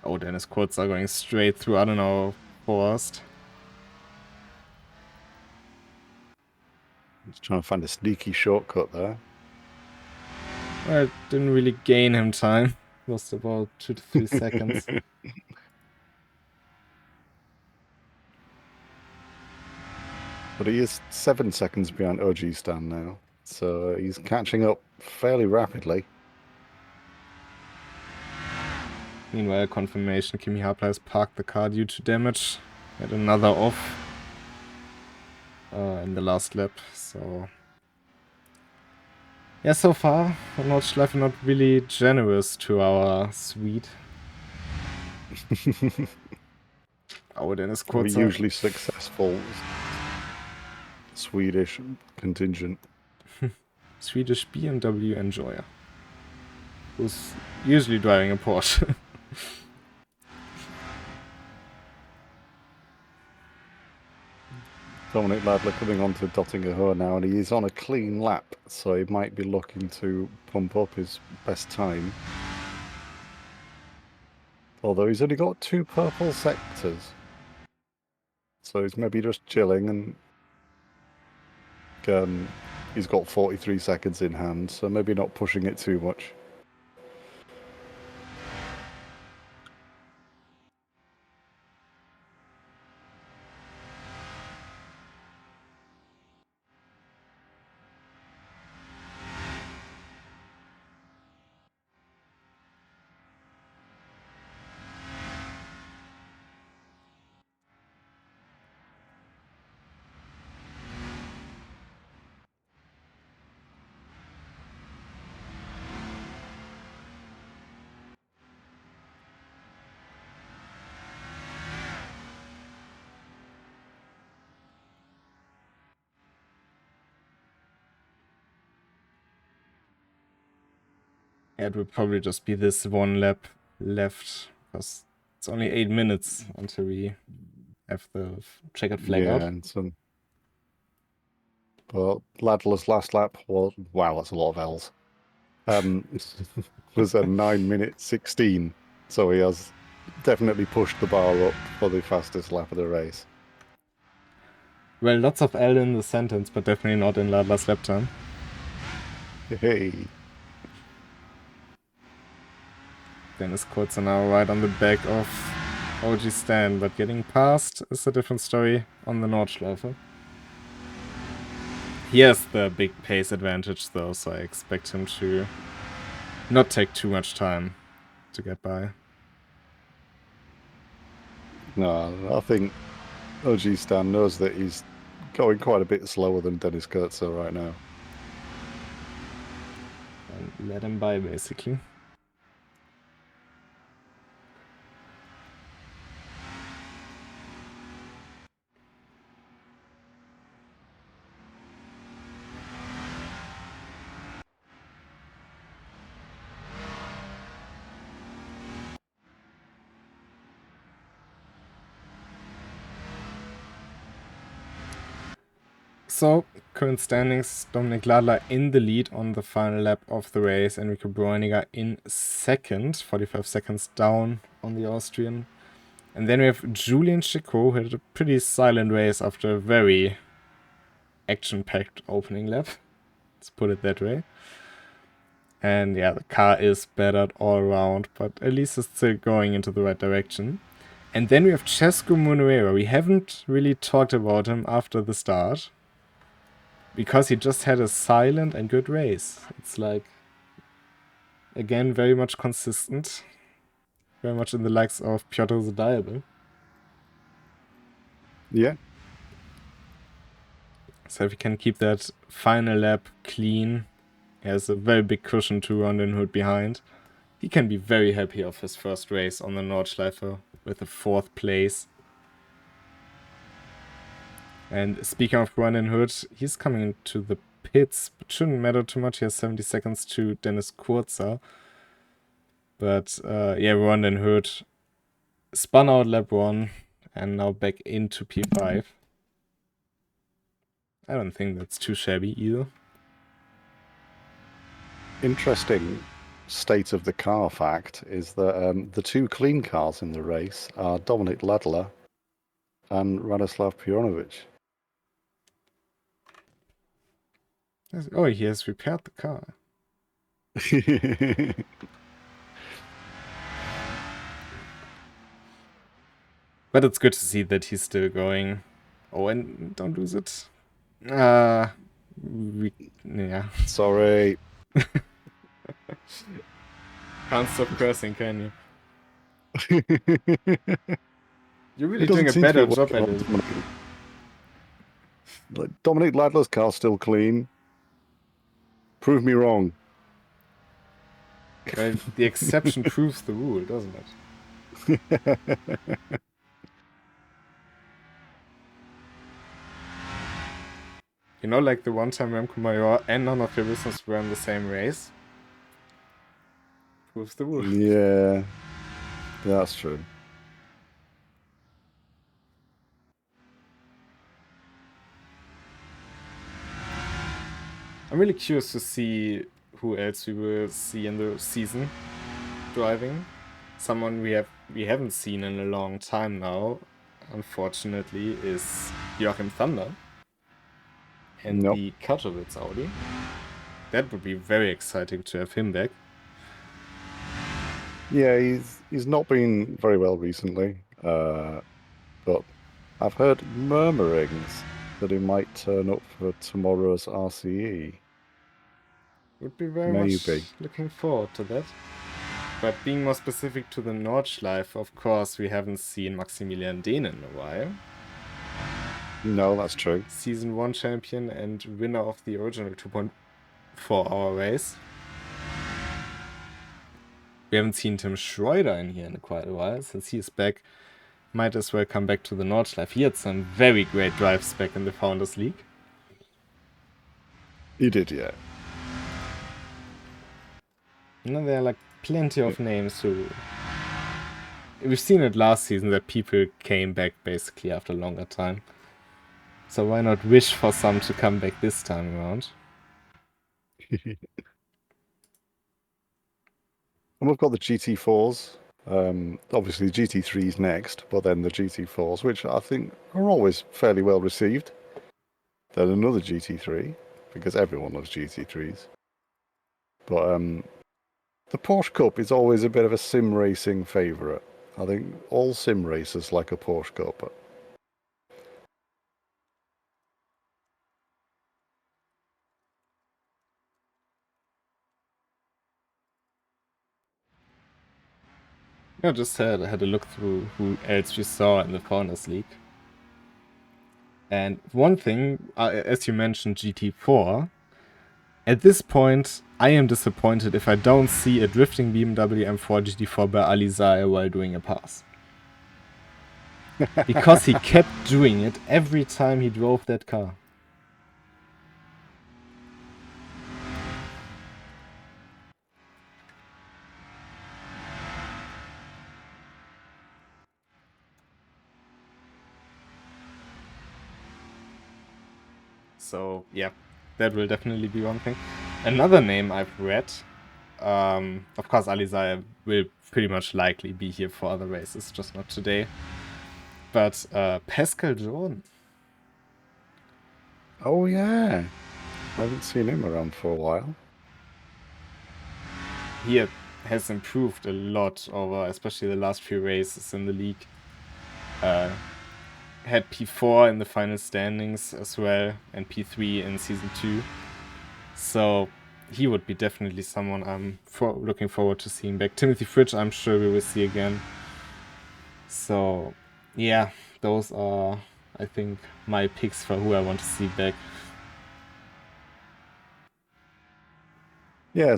Oh, Dennis Kurtz are going straight through, I don't know, Forest. Just trying to find a sneaky shortcut there. Well, it didn't really gain him time. Lost about 2 to 3 seconds. But he is 7 seconds behind OG Stan now, so he's catching up fairly rapidly. Meanwhile, confirmation, Kimi Harper has parked the car due to damage. Had another off in the last lap, so... Yeah, so far, Nordschleife not really generous to our suite. Oh, Dennis Kurtzer. Usually successful Swedish contingent. Swedish BMW enjoyer. Who's usually driving a Porsche. Dominic Ladler coming on to Dottinger now, and he's on a clean lap, so he might be looking to pump up his best time. Although he's only got 2 purple sectors. So he's maybe just chilling, and he's got 43 seconds in hand, so maybe not pushing it too much. Yeah, it would probably just be this 1 lap left, because it's only 8 minutes until we have the checkered flag out. And some. But Ladler's last lap was, wow, that's a lot of L's. Was a 9:16, so he has definitely pushed the bar up for the fastest lap of the race. Well, lots of L in the sentence, but definitely not in Ladler's lap time. Hey. Dennis Kurtzer now right on the back of OG Stan, but getting past is a different story on the Nordschleife. He has the big pace advantage though, so I expect him to not take too much time to get by. No, I think OG Stan knows that he's going quite a bit slower than Dennis Krystall right now. And let him by, basically. So, current standings, Dominik Ladler in the lead on the final lap of the race, Enrico Bräuniger in second, 45 seconds down on the Austrian. And then we have Julian Chico, who had a pretty silent race after a very action-packed opening lap. Let's put it that way. And yeah, the car is battered all around, but at least it's still going into the right direction. And then we have Cesco Monuera. We haven't really talked about him after the start, because he just had a silent and good race. It's like, again, very much consistent. Very much in the likes of Piotr Zadajable. Yeah. So if he can keep that final lap clean, he has a very big cushion to run in hood behind. He can be very happy of his first race on the Nordschleife with a 4th place. And speaking of run in hood, he's coming into the pits, but shouldn't matter too much. He has 70 seconds to Dennis Kurzer. But yeah, run in hood spun out lap 1 and now back into P5. I don't think that's too shabby either. Interesting state of the car fact is that the 2 clean cars in the race are Dominik Ladler and Radoslav Pjoronovic. Oh, he has repaired the car. But it's good to see that he's still going. Oh, and don't lose it. Yeah. Sorry. Can't stop cursing, can you? You're really doing a better job at it. Like, Dominik Ladler's car's still clean. Prove me wrong. Well, the exception proves the rule, doesn't it? You know, like the one time Remco Major and none of your business were in the same race? Proves the rule. Yeah, that's true. I'm really curious to see who else we will see in the season driving. Someone we haven't seen in a long time now, unfortunately, is Joachim Thunder and the Katowice Audi. That would be very exciting to have him back. Yeah, he's not been very well recently, but I've heard murmurings that he might turn up for tomorrow's RCE. Would be very much looking forward to that. But being more specific to the Nordschleife, of course, we haven't seen Maximilian Dehn in a while. No, that's true. Season 1 champion and winner of the original 2.4 hour race. We haven't seen Tim Schroeder in here in quite a while. Since he's back, might as well come back to the Nordschleife. He had some very great drives back in the Founders League. He did, yeah. You know, there are like plenty of names who... We've seen it last season that people came back basically after a longer time. So why not wish for some to come back this time around? And we've got the GT4s. Obviously, GT3s next, but then the GT4s, which I think are always fairly well received. Then another GT3, because everyone loves GT3s. But the Porsche Cup is always a bit of a sim racing favourite. I think all sim racers like a Porsche Cup. I just had a look through who else we saw in the Founders League. And one thing, as you mentioned, GT4, at this point, I am disappointed if I don't see a drifting BMW M4 GT4 by Alizai while doing a pass. Because he kept doing it every time he drove that car. So, yeah, that will definitely be one thing. Another name I've read, of course, Alizai will pretty much likely be here for other races, just not today. But Pascal Jordan. Oh, yeah. I haven't seen him around for a while. He has improved a lot over, especially the last few races in the league. Had P4 in the final standings as well, and P3 in Season 2. So he would be definitely someone I'm looking forward to seeing back. Timothy Fridge, I'm sure we will see again. So, yeah, those are, I think, my picks for who I want to see back. Yeah,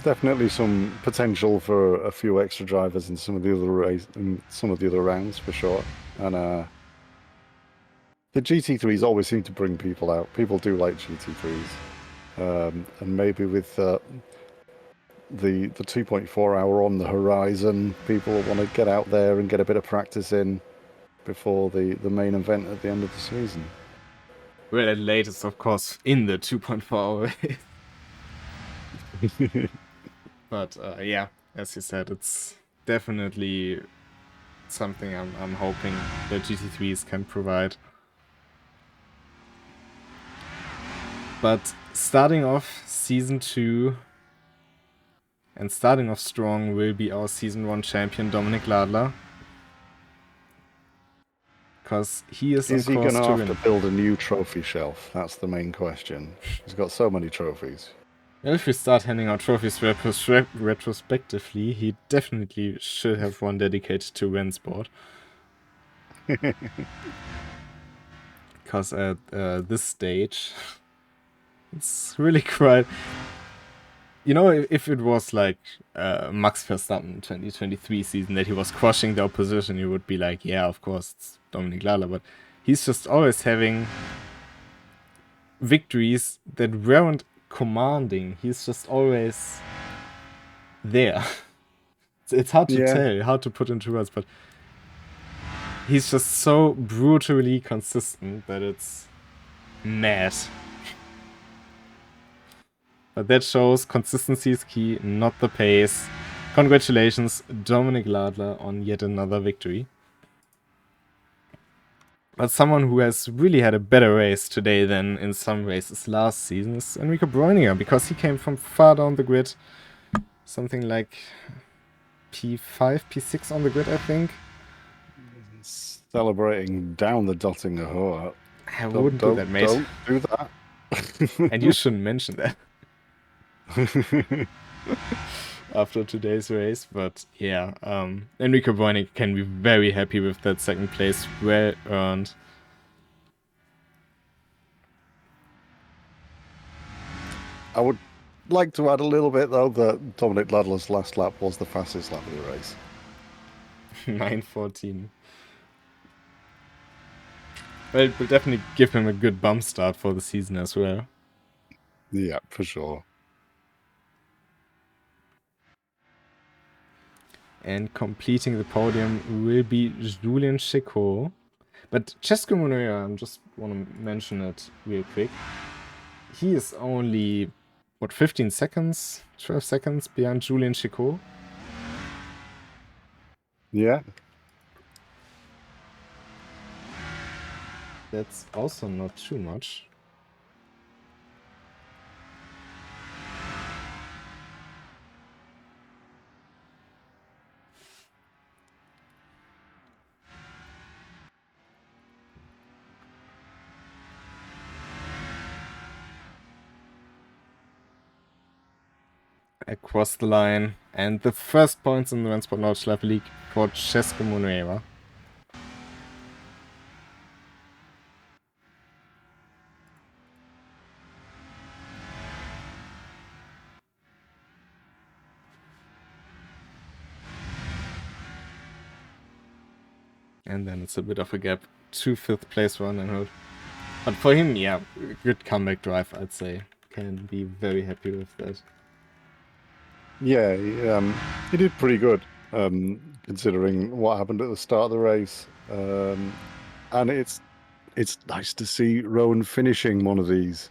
definitely some potential for a few extra drivers in some of the other rounds for sure. And the GT3s always seem to bring people out. People do like GT3s, and maybe with the 2.4 hour on the horizon, people want to get out there and get a bit of practice in before the main event at the end of the season. Well, at latest, of course, in the 2.4 hour. But yeah, as you said, it's definitely something I'm hoping that GT3s can provide. But starting off Season 2 and starting off strong will be our Season 1 champion, Dominik Ladler. Because he is Is on he course going to to have win. to build a new trophy shelf? That's the main question. He's got so many trophies. Well, if we start handing out trophies retrospectively, he definitely should have one dedicated to RENNSPORT. Because at this stage, it's really quite... You know, if it was like Max Verstappen 2023 season that he was crushing the opposition, you would be like, yeah, of course, it's Dominik Ladler. But he's just always having victories that weren't commanding. He's just always there. It's hard to tell, hard to put into words, but he's just so brutally consistent that it's mad. But that shows consistency is key, not the pace. Congratulations, Dominik Ladler, on yet another victory. But someone who has really had a better race today than in some races last season is Enrico Bräuninger, because he came from far down the grid. Something like P5, P6 on the grid, I think. Celebrating down the Dottinger Hoa. I wouldn't do that, mate. Don't do that. And you shouldn't mention that after today's race. But yeah, Enrico Bräuninger can be very happy with that second place. Well earned. I would like to add a little bit, though, that Dominik Ladler's last lap was the fastest lap of the race. 9:14. Well, it will definitely give him a good bump start for the season as well. Yeah, for sure. And completing the podium will be Julien Chicot. But Cesco Monoya, I just want to mention it real quick. He is only, what, 15 seconds, 12 seconds behind Julien Chicot? Yeah. That's also not too much. across the line. And the first points in the RENNSPORT Nordschleife League for Cesco Monuera. And then it's a bit of a gap to 5th place for Rondenhood. But for him, yeah, good comeback drive, I'd say. Can be very happy with that. Yeah, he did pretty good, considering what happened at the start of the race. And it's nice to see Rowan finishing one of these.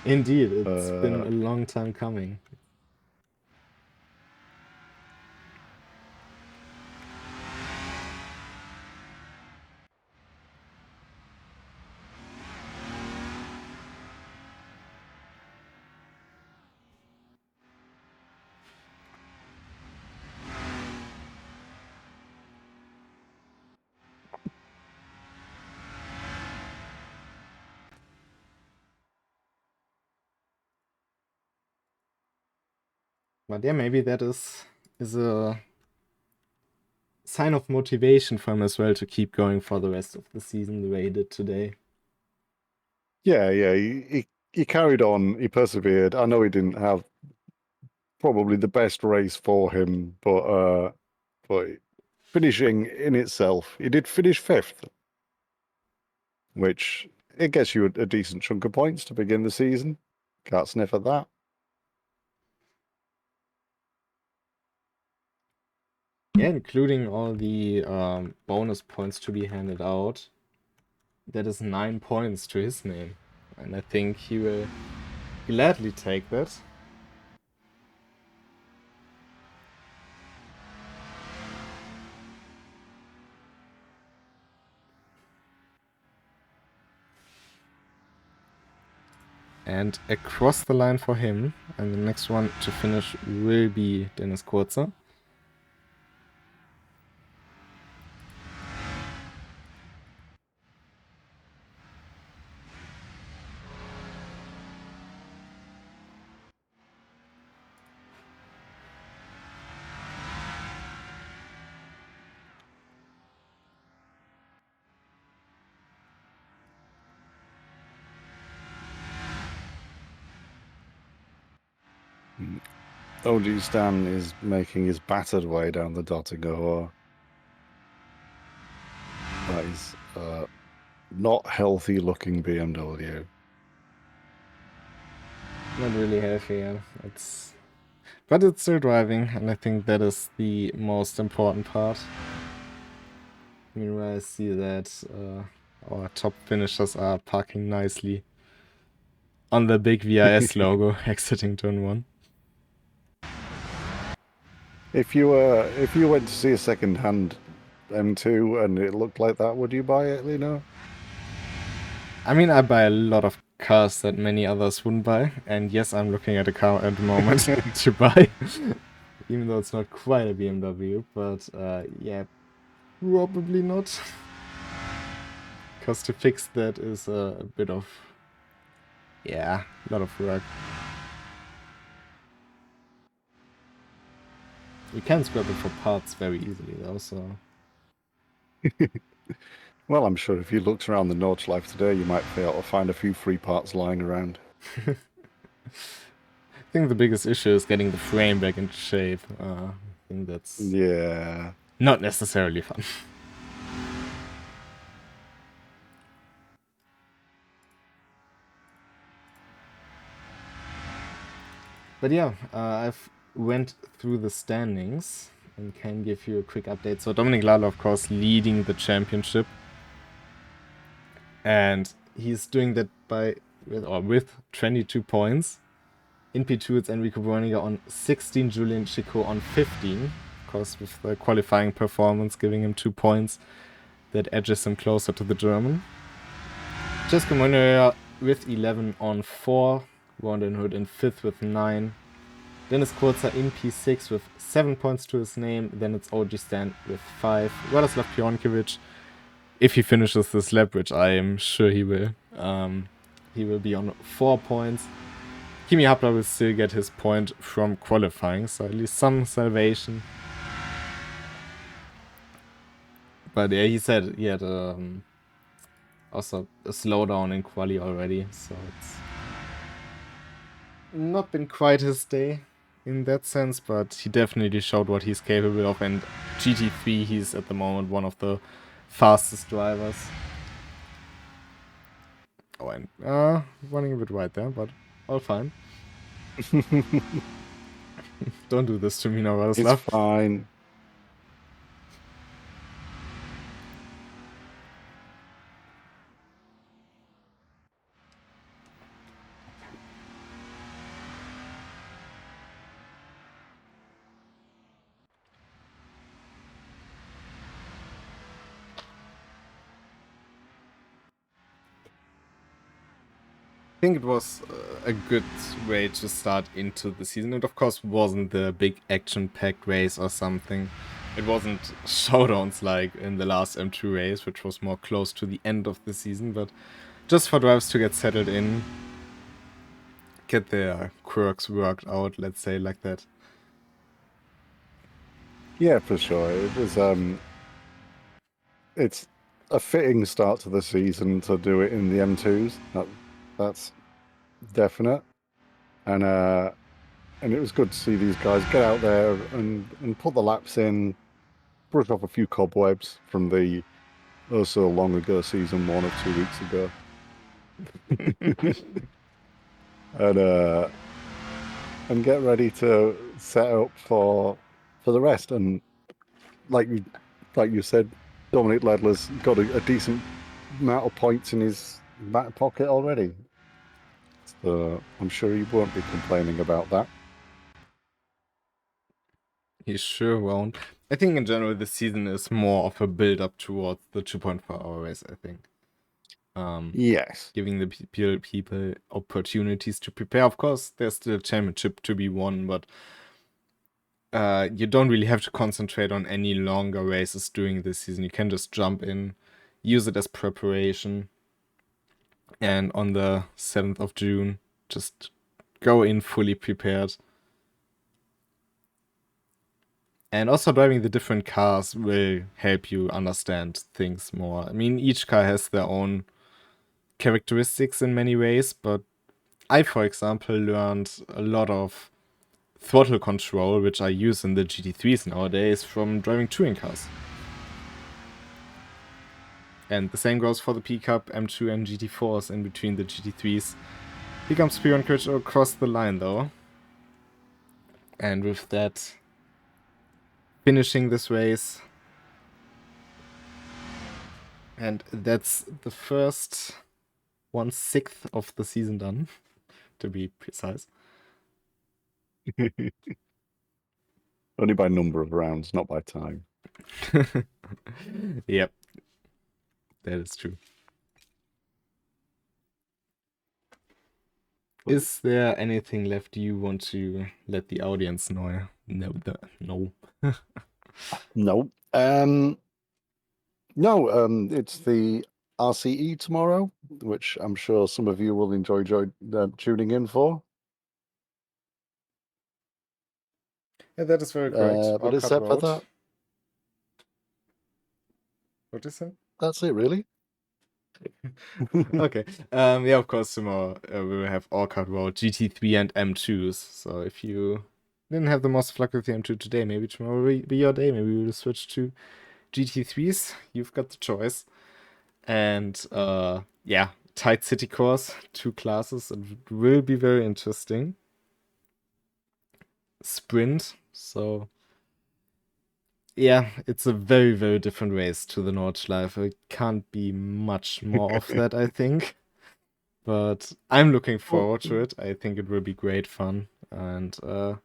Indeed, it's been a long time coming. But yeah, maybe that is a sign of motivation for him as well to keep going for the rest of the season the way he did today. Yeah, he carried on, he persevered. I know he didn't have probably the best race for him, but finishing in itself, he did finish 5th, which it gets you a decent chunk of points to begin the season. Can't sniff at that. Yeah, including all the bonus points to be handed out. That is 9 points to his name. And I think he will gladly take that. And across the line for him, and the next one to finish will be Dennis Kurzer. OG Stan is making his battered way down the dotted go. That is not healthy looking BMW. Not really healthy, yeah. But it's still driving, and I think that is the most important part. Meanwhile, I see that our top finishers are parking nicely on the big VRS logo exiting turn 1. If you went to see a second-hand M2 and it looked like that, would you buy it, Lino? I mean, I buy a lot of cars that many others wouldn't buy, and yes, I'm looking at a car at the moment to buy, even though it's not quite a BMW, but yeah, probably not. Because to fix that is a bit of, yeah, a lot of work. You can scrap it for parts very easily though, so... Well, I'm sure if you looked around the Nordschleife today, you might be able to find a few free parts lying around. I think the biggest issue is getting the frame back into shape. I think that's... Yeah. Not necessarily fun. But yeah, I've went through the standings and can give you a quick update. So Dominic Lalo, of course, leading the championship. And he's doing that with 22 points. In P2, it's Enrico Breuninger on 16, Julian Chico on 15. Of course, with the qualifying performance giving him 2 points. That edges him closer to the German. Cesco Monuera with 11 on 4. Rondenhood in 5th with 9. Dennis Kurzer in P6 with 7 points to his name. Then it's OG Stan with 5. Radoslav Pionkiewicz, if he finishes this lap, which I am sure he will be on 4 points. Kimi Hapler will still get his point from qualifying, so at least some salvation. But yeah, he said he had also a slowdown in quali already, so it's not been quite his day in that sense, but he definitely showed what he's capable of, and GT3 he's at the moment one of the fastest drivers. Oh, and running a bit wide there, but all fine. Don't do this to me now, Radoslav. It's fine. I think it was a good way to start into the season. It of course wasn't the big action-packed race or something. It wasn't showdowns like in the last M2 race, which was more close to the end of the season, but just for drivers to get settled in, get their quirks worked out, let's say like that. Yeah, for sure. It was it's a fitting start to the season to do it in the M2s. That's definite. And it was good to see these guys get out there and put the laps in, brush off a few cobwebs from the oh so long ago season 1 of 2 weeks ago. and get ready to set up for the rest. And like you said, Dominic Ledler's got a decent amount of points in his back pocket already. So I'm sure he won't be complaining about that. He sure won't. I think in general the season is more of a build-up towards the 2.4-hour race, I think. Yes. Giving the people opportunities to prepare. Of course, there's still a championship to be won, but you don't really have to concentrate on any longer races during this season. You can just jump in, use it as preparation, and on the 7th of June, just go in fully prepared. And also driving the different cars will help you understand things more. I mean, each car has their own characteristics in many ways, but I, for example, learned a lot of throttle control, which I use in the GT3s nowadays, from driving touring cars. And the same goes for the P-Cup, M2 and GT4s in between the GT3s. Here comes Piron Krystall across the line though. And with that, finishing this race. And that's the first 1/6 of the season done, to be precise. Only by number of rounds, not by time. Yep, that is true. Is there anything left you want to let the audience know? No. No. No, it's the RCE tomorrow, which I'm sure some of you will enjoy tuning in for. Yeah, that is very great. But except for that, what is that? that's it, really. Okay. Yeah, of course, tomorrow we will have Orchard Road, GT3 and M2s. So if you didn't have the most luck with the M2 today, maybe tomorrow will be your day. Maybe we will switch to GT3s. You've got the choice. And yeah, tight city course, 2 classes. It will be very interesting. Sprint. So yeah, it's a very, very different race to the Nordschleife. It can't be much more of that, I think. But I'm looking forward to it. I think it will be great fun. And a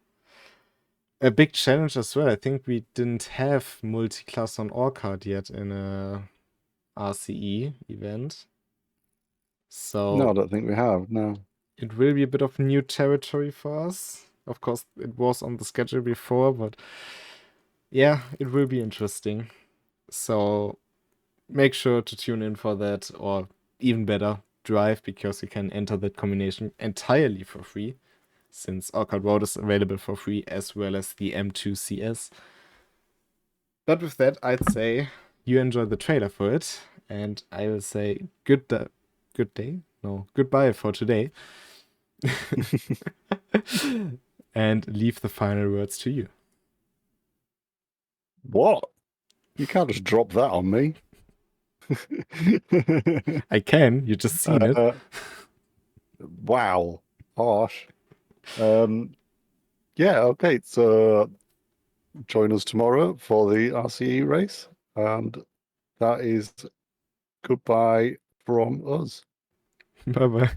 big challenge as well. I think we didn't have multi-class on Orchard yet in a RCE event. So No, I don't think we have, no. It will be a bit of new territory for us. Of course, it was on the schedule before, but yeah, it will be interesting. So make sure to tune in for that, or even better, drive, because you can enter that combination entirely for free since Orchard Road is available for free, as well as the M2 CS. But with that, I'd say you enjoy the trailer for it, and I will say goodbye for today, and leave the final words to you. What? You can't just drop that on me. I can. You just seen it. Wow. Harsh. Yeah, okay. So join us tomorrow for the RCE race. And that is goodbye from us. Bye bye.